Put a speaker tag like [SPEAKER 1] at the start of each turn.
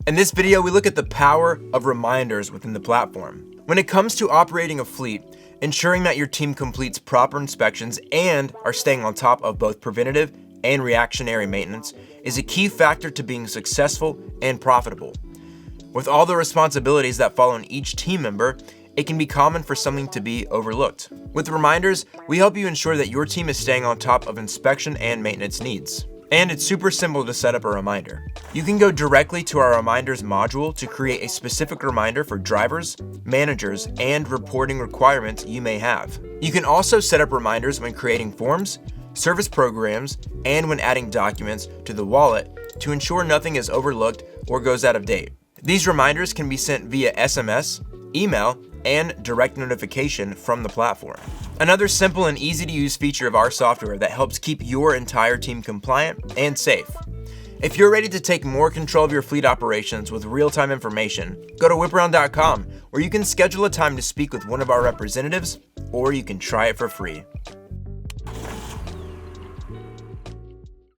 [SPEAKER 1] In this video, we look at the power of reminders within the platform. When it comes to operating a fleet, ensuring that your team completes proper inspections and are staying on top of both preventative and reactionary maintenance is a key factor to being successful and profitable. With all the responsibilities that fall on each team member, it can be common for something to be overlooked. With reminders, we help you ensure that your team is staying on top of inspection and maintenance needs. And it's super simple to set up a reminder. You can go directly to our reminders module to create a specific reminder for drivers, managers, and reporting requirements you may have. You can also set up reminders when creating forms, service programs, and when adding documents to the wallet to ensure nothing is overlooked or goes out of date. These reminders can be sent via SMS, email, and direct notification from the platform. Another simple and easy to use feature of our software that helps keep your entire team compliant and safe. If you're ready to take more control of your fleet operations with real-time information, go to whiparound.com where you can schedule a time to speak with one of our representatives, or you can try it for free.